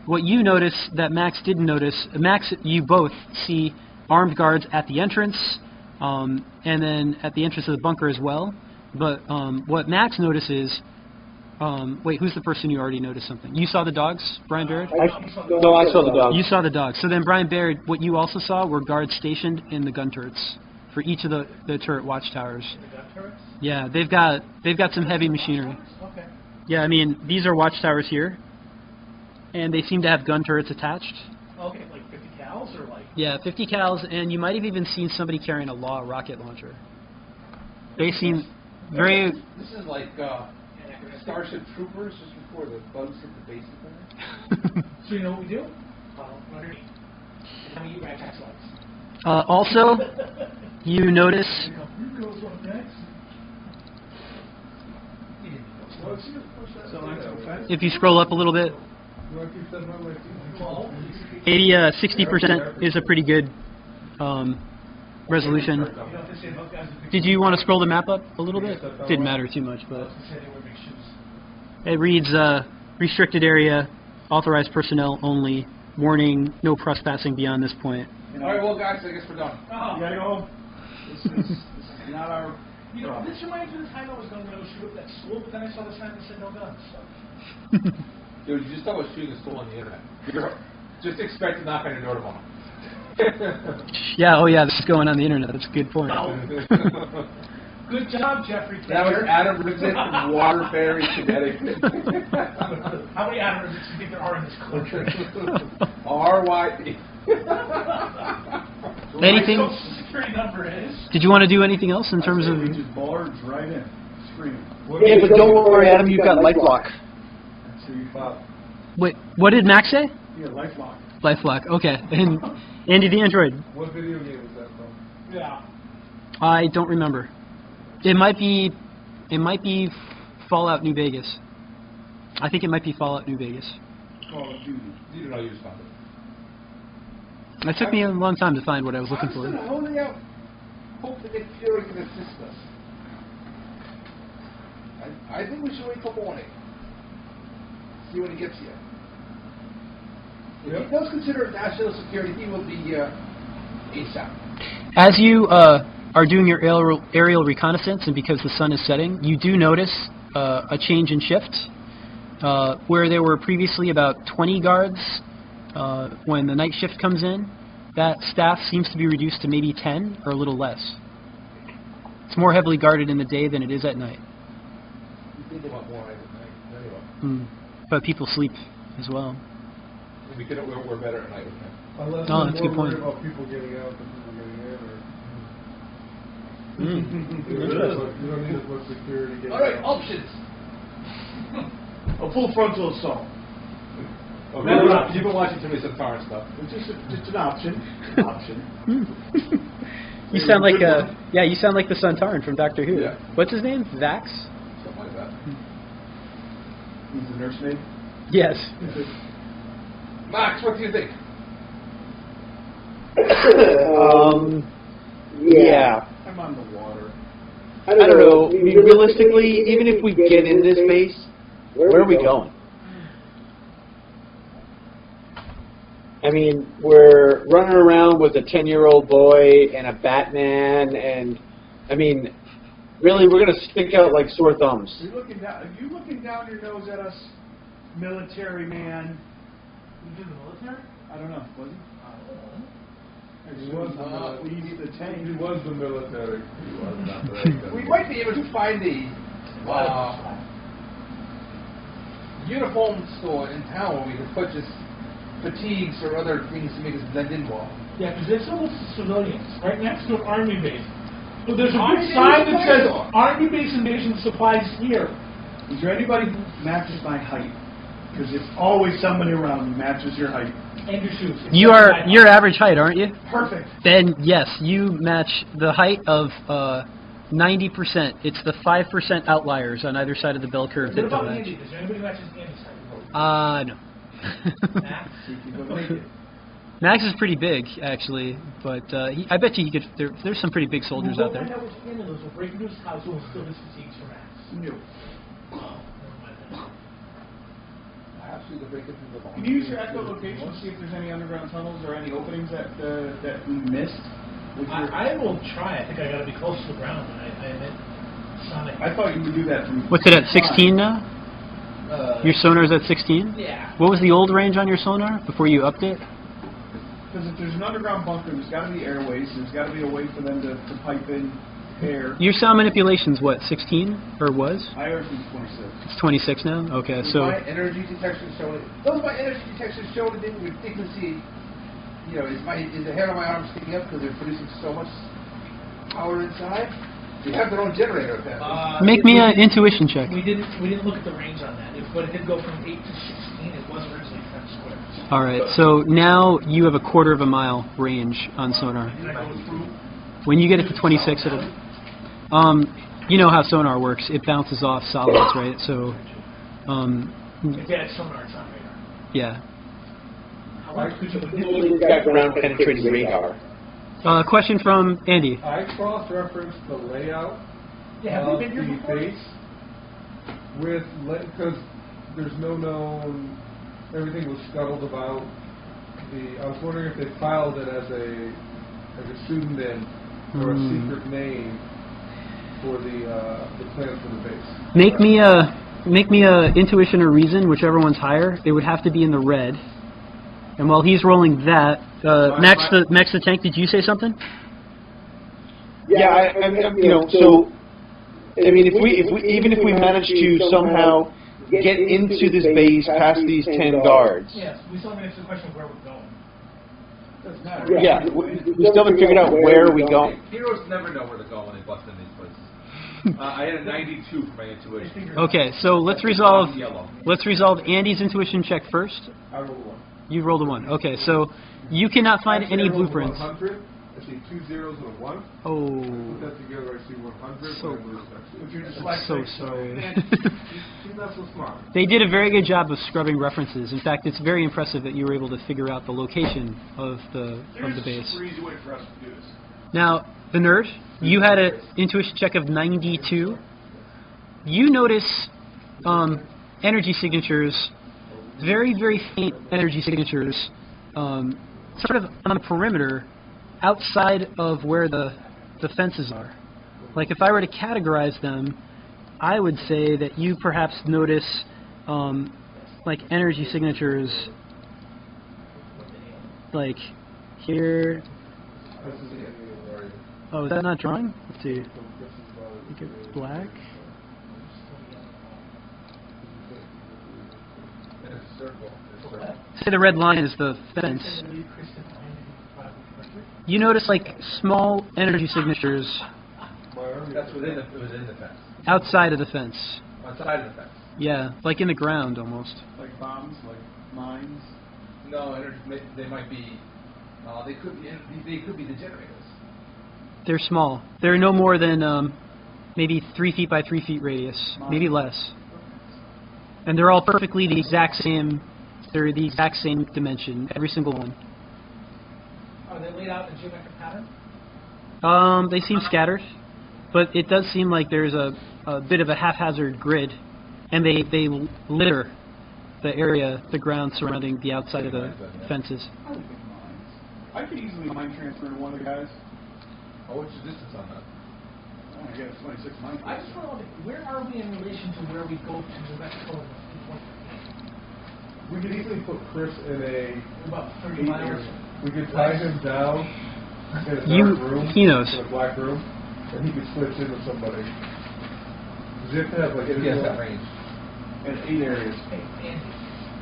what you notice that Max didn't notice, Max, you both see armed guards at the entrance, and then at the entrance of the bunker as well. But what Max notices, wait, who's the person you already noticed something? You saw the dogs, Brian Baird? I saw the dogs. You saw the dogs. So then Brian Baird, what you also saw were guards stationed in the gun turrets for each of the turret watchtowers. The gun turrets? Yeah, they've got some heavy machinery. Okay. Yeah, I mean, these are watchtowers here, and they seem to have gun turrets attached. Okay, like 50 cals or like? Yeah, 50 cals, and you might have even seen somebody carrying a Law rocket launcher. They seem very... This is like Starship Troopers just before the bugs hit the base of So you know what we do? Underneath. And then we eat rat tax lights. Also, you notice... If you scroll up a little bit, 60% is a pretty good resolution. Did you want to scroll the map up a little bit? Didn't matter too much, but it reads restricted area, authorized personnel only, warning, no trespassing beyond this point. All right, well, guys, I guess we're done. You gotta go. This is not our... You know, this reminds me of the time I was going to go shoot up that school, but then I saw the sign that said no guns. So. Dude, you just thought about shooting a school on the internet. Just expect to knock on your door tomorrow. Yeah, oh yeah, this is going on the internet. That's a good point. Good job, Jeffrey. That was Adam Ritzit from Waterbury, Connecticut. How many Adam Ritzits do you think there are in this country? R-Y-P. Anything? My social security number is. Did you want to do anything else in terms of? We just barge right in, screaming. Yeah, but don't worry, Adam, you've got lifelock. That's who you fought. Wait, what did Max say? Yeah, lifelock. Lifelock. Okay. And Andy the android. What video game was that from? Yeah. I don't remember. It might be Fallout New Vegas. I think it might be Fallout New Vegas. Call of Duty. You do not use Fallout. It took me a long time to find what I was looking for. I'm still holding out hope that Nick Fury can assist us. I think we should wait till morning. See when he gets here. If he does consider national security, he will be ASAP. As you are doing your aerial reconnaissance, and because the sun is setting, you do notice a change in shift. Where there were previously about 20 guards, when the night shift comes in, that staff seems to be reduced to maybe 10 or a little less. It's more heavily guarded in the day than it is at night. You think about more at night, anyway. But people sleep as well. We're better at night with him. Unless Oh, we're that's a good more worried point. about people getting out than people getting in, or you don't need as much security getting All right, out. options. A full frontal assault. Okay, you've been watching too many Santaran stuff. It's just an option. An option. You sound like you sound like the Santaran from Doctor Who. Yeah. What's his name? Vax? Something like that. He's the nursemaid. Yes. Max, what do you think? Yeah. I'm on the water. I don't know. I mean, realistically, even if we get in this base, where are we going? I mean, we're running around with a 10-year-old boy and a Batman, and I mean, really, we're going to stick out like sore thumbs. Are you looking down your nose at us, military man? You in the military? I don't know. Was he? He was the military. He's the tank. He was the military. He was not the We might be able to find a uniform store in town where we can purchase fatigues or other things to make us blend in well. Yeah, because there's so much civilians right next to an army base. So there's a Army big sign base that says supplies. Army Base Invasion Supplies here. Is there anybody who matches my height? Because it's always somebody around who matches your height. And your shoes. You are your average height, aren't you? Perfect. Then yes, you match the height of 90%. It's the 5% outliers on either side of the bell curve What that about don't match. Andy? Does anybody matches Andy's height? No. Max? See if you can make it. Max is pretty big, actually, but I bet you he could. There's some pretty big soldiers We'll out there. find out which Andy lives. We'll break into his house and we'll steal his fatigues for Max. No. Absolutely break it through the ball. Can you use your echolocation to see if there's any underground tunnels or any openings that we missed? With your I will try. I think I got to be close to the ground. I admit, Sonic. I thought you would do that from. What's it at 16 now? Your sonar's at 16? Yeah. What was the old range on your sonar before you upped it? Because if there's an underground bunker, there's got to be airways. There's got to be a way for them to pipe in air. Your sound manipulation's what, 16? Or was? Higher than 26. It's 26 now? Okay, so... My energy detection showed it. Those my energy detection showed it didn't ridiculously. You know, is the hair on my arm sticking up because they're producing so much power inside? They have their own generator at that. Make me an intuition check. We didn't look at the range on that, but it did go from 8 to 16. It was originally 10 squares. All right, so now you have a quarter of a mile range on sonar. Can I go through? When you get it to 26, it'll... you know how sonar works. It bounces off solids, right? So, If they had sonar, it's on radar. yeah. How much could you We've got ground penetrating radar. Question from Andy. I cross-referenced the layout Yeah, have of we been here the before? base with, because there's no known, everything was scuttled about. I was wondering if they filed it as a pseudonym or a secret name for the plans for the base. Make me a intuition or reason, whichever one's higher. It would have to be in the red. And while he's rolling that, Max the tank, did you say something? Yeah, I mean, you know, so I mean, even if we manage to somehow get into this base past these 10 guards. Yes, we still haven't answered the question of where we're going. Doesn't matter. Yeah, we still haven't figured out where are we going. Heroes never know where to go when they bust in these places. I had a 92 for my intuition. Okay, so let's resolve Andy's intuition check first. I rolled one. You rolled a 1. Okay, so you cannot find Actually, any I rolled blueprints. 100, I see 2 zeros and a 1. Oh. Put that together, I see 100. So Which you're I'm dyslexic, so sorry. She's not so smart. They did a very good job of scrubbing references. In fact, it's very impressive that you were able to figure out the location of the base. There's a super easy way for us to do this. Now, the nerd, you had an intuition check of 92. You notice energy signatures, very, very faint energy signatures, sort of on the perimeter outside of where the fences are. Like if I were to categorize them, I would say that you perhaps notice like energy signatures like here. Oh, is that not drawing? Let's see. Make it black. Say the red line is the fence. You notice like small energy signatures That's within the fence. outside of the fence. Outside of the fence. Yeah, like in the ground almost. Like bombs, like mines. No, they might be. They could be the generators. They're small. They're no more than maybe 3 feet by 3 feet radius, maybe less. And they're all perfectly the exact same. They're the exact same dimension, every single one. Are they laid out in a geometric pattern? They seem scattered, but it does seem like there's a bit of a haphazard grid, and they litter the area, the ground surrounding the outside of the fences. I would think mines. I could easily mind transfer to one of the guys. Oh, what's the distance on that? Oh, I got 26 mind I just want to know, where are we in relation to where we go to New Mexico in 2015? We could easily put Chris in a... About 30 miles. We could tie him down in a dark room. He knows. In a black room, and he could switch in with somebody. Because you have to have like... He has that range. And 8 areas. Hey, Andy,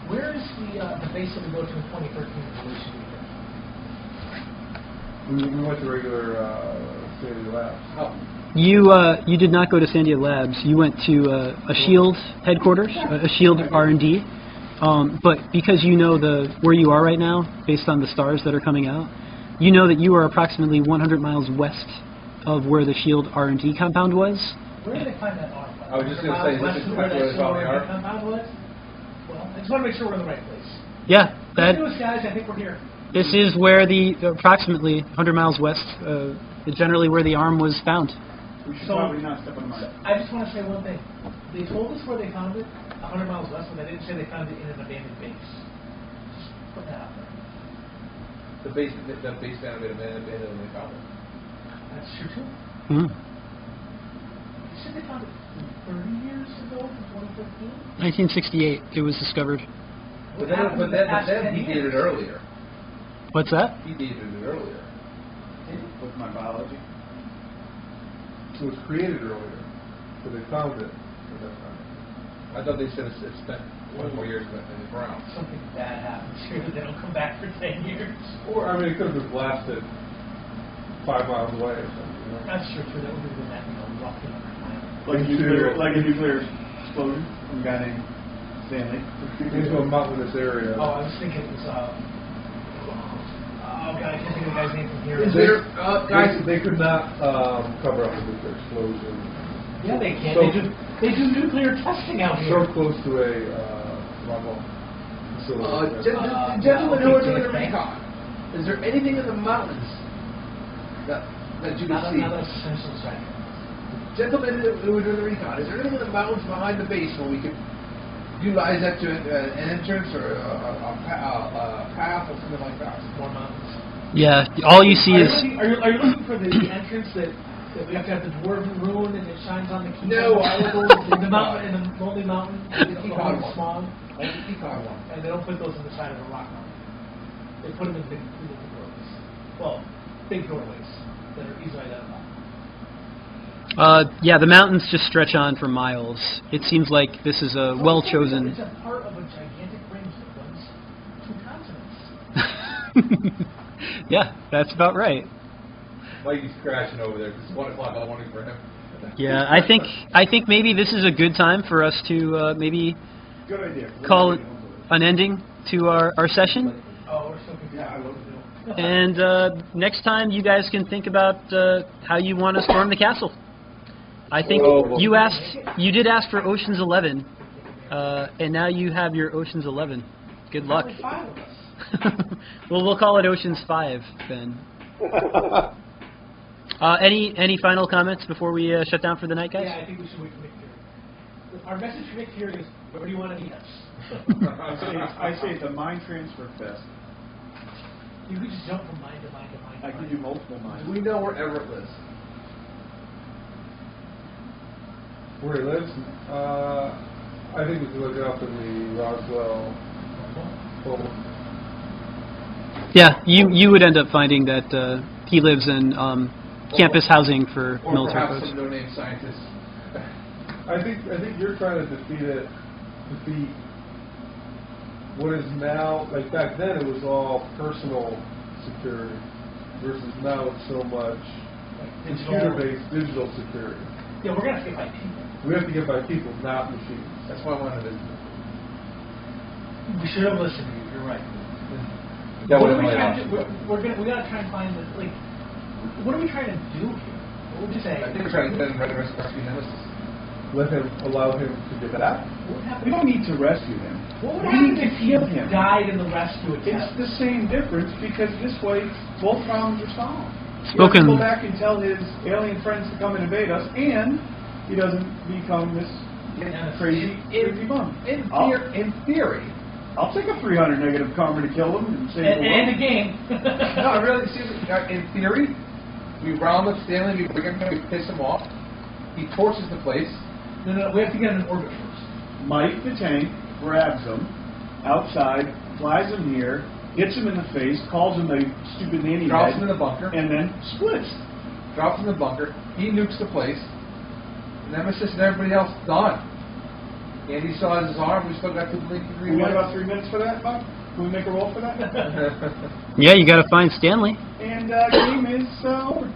where is the base that we go to in 2013 in relation to here? We went to regular Sandy Labs. Oh. You did not go to Sandia Labs. You went to a SHIELD headquarters, a SHIELD R&D. But because you know where you are right now, based on the stars that are coming out, you know that you are approximately 100 miles west of where the SHIELD R&D compound was. Where did they find that arm? I was just going to say, this is where they found the arm. Compound was? Well, I just want to make sure we're in the right place. Yeah, Let's do this, guys. I think we're here. This is where approximately 100 miles west, generally where the arm was found. We should probably not step on mine. I just want to say one thing. They told us where they found it, 100 miles west, but they didn't say they found it in an abandoned base. Just put that out there. The base found it and they found it. That's true, too. Mm. You said they found it 30 years ago, in 2015? 1968, it was discovered. But then he did it earlier. What's that? He dated it earlier. With my biology. It was created earlier, so they found it at that time. I thought they said it spent 1 more years in the ground. Something bad happens here. They don't come back for 10 years. Or, I mean, it could have been blasted 5 miles away or something. You know? That's true, too. That would have been that, rough Like a nuclear explosion from a guy named Stanley. Into a mountainous area. Oh, I was thinking it was, oh, God, I can't think of the guy's name from here. Is there, guys... They could not cover up a nuclear explosion. Yeah, they can. So, they do nuclear testing out here. So close to a Marvel facility. Gentlemen who are doing the recon, is there anything in the mountains that you can see? Now that's essential right. Gentlemen who are doing the recon, is there anything in the mountains behind the base where we could utilize that to an entrance or a path or something like that? More mountains. Yeah, all you see is... Are you looking for the entrance that we have to have the dwarven rune and it shines on the key? No, I would go in the mountain, in the lonely mountain, the Peacock one. smog. Like the Peacock one. And they don't put those in the side of a rock mountain. They put them in big doorways. Well, big doorways that are easily identified. Yeah, the mountains just stretch on for miles. It seems like this is a well-chosen... It's a part of a gigantic range that runs 2 continents. Yeah, that's about right. Mikey's crashing over there. It's 1 o'clock in the morning for him. Yeah, I think maybe this is a good time for us to maybe Good idea. call it an ending to our session. Oh, we're still Yeah, I will. And next time, you guys can think about how you want to storm the castle. I think you did ask for Ocean's 11, and now you have your Ocean's 11. Good luck. Well, we'll call it Ocean's 5 then. Any final comments before we shut down for the night, guys? Yeah, I think we should wait for Nick Fury. Our message for Nick Fury is, where do you want to meet us? I say it's a mind transfer fest. You could just jump from mind to mind to mind. I give you multiple minds. Do we know where Everett lives? Where he lives? I think we can look it up in the Roswell folder. Yeah, you would end up finding that he lives in campus housing for Or military perhaps folks. some no-name scientists. I think you're trying to defeat what is now, like back then it was all personal security versus now it's so much computer-based digital security. Yeah, we're going to have to get by people. We have to get by people, not machines. That's why I wanted to. We should have listened to you. You're right. That What was are we my trying option. we got to try and find the, like, what are we trying to do here? What would you say? I think we're trying to get him ready to rescue Nemesis. Allow him to get back. What would happen? We don't need to rescue him. What would We happen need to if he kill him. died in the rescue It's attempt? the same difference because this way both problems are solved. Spoken. He doesn't go back and tell his alien friends to come and invade us, and he doesn't become this crazy bum. In theory. I'll take a 300 negative karma to kill him and save the world. And the game. No, really, seriously. In theory, we round up Stanley, we bring him, we piss him off. He torches the place. No, we have to get him in orbit first. Mike the tank grabs him outside, flies him here, hits him in the face, calls him a stupid nanny Drops head, him in the bunker. and then splits. Drops him in the bunker. He nukes the place. Nemesis and everybody else gone. Andy still has his arm. We still got to blink the green We got lights. about 3 minutes for that, Buck? Can we make a roll for that? Yeah, you got to find Stanley. And game is over.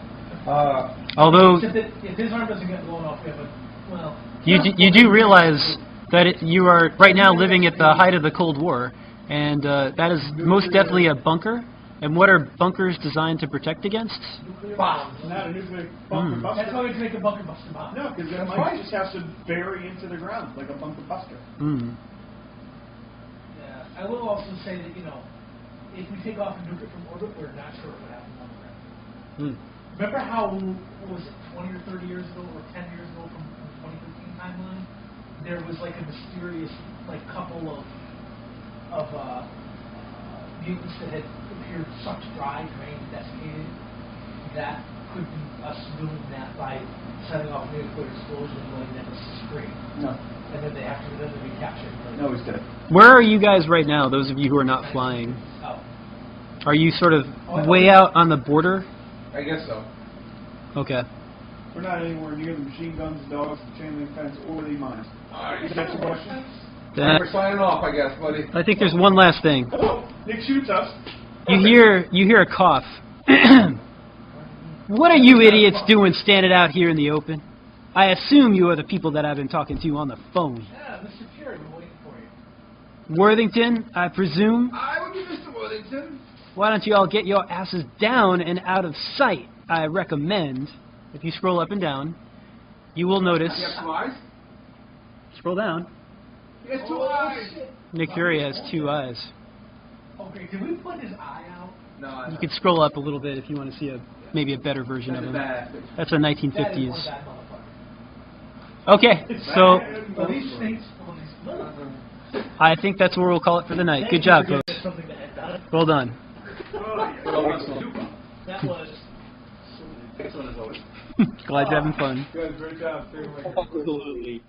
Although Except that if his arm doesn't get blown off, we have a, well... you do realize that you are right now living at the height of the Cold War, and that is most definitely a bunker. And what are bunkers designed to protect against? Nuclear bombs. Not a nuclear bunker buster. That's why we have to make a bunker buster bomb. No, because then Mike just has to bury into the ground like a bunker buster. Mm. Yeah. I will also say that, if we take off and nuke it from orbit, we're not sure what happens on the ground. Mm. Remember how, what was it, 20 or 30 years ago, or 10 years ago from the 2015 timeline? There was like a mysterious, couple of mutants that had appeared sucked dry, drained, desiccated. That could be us doing that by setting off a nuclear explosion and letting Nemesis free. No. And then they have to be captured. No, he's dead. Where are you guys right now, those of you who are not flying? Oh. Are you sort of way out on the border? I guess so. Okay. We're not anywhere near the machine guns, the dogs, the chain link fence, or the mines. Is that your question? We're signing off, I guess, buddy. I think there's one last thing. Oh, Nick shoots us. You hear a cough. What are you idiots doing standing out here in the open? I assume you are the people that I've been talking to on the phone. Yeah, Mr. Fury, we're waiting for you. Worthington, I presume? I would be Mr. Worthington. Why don't you all get your asses down and out of sight? I recommend, if you scroll up and down, you will notice... You have 2 eyes? Scroll down. He has 2 eyes. Nick Fury has 2 eyes. Okay, can we put his eye out? No, You could scroll up a little bit if you want to see maybe a better version of him. That's a That is 1950s. one bad motherfucker. Okay, so Are these snakes? Well, these... I think that's where we'll call it for the night. Good job, folks. Something to head down. Well done. That was... Glad you're having fun. Good, great job. Stay away. Absolutely.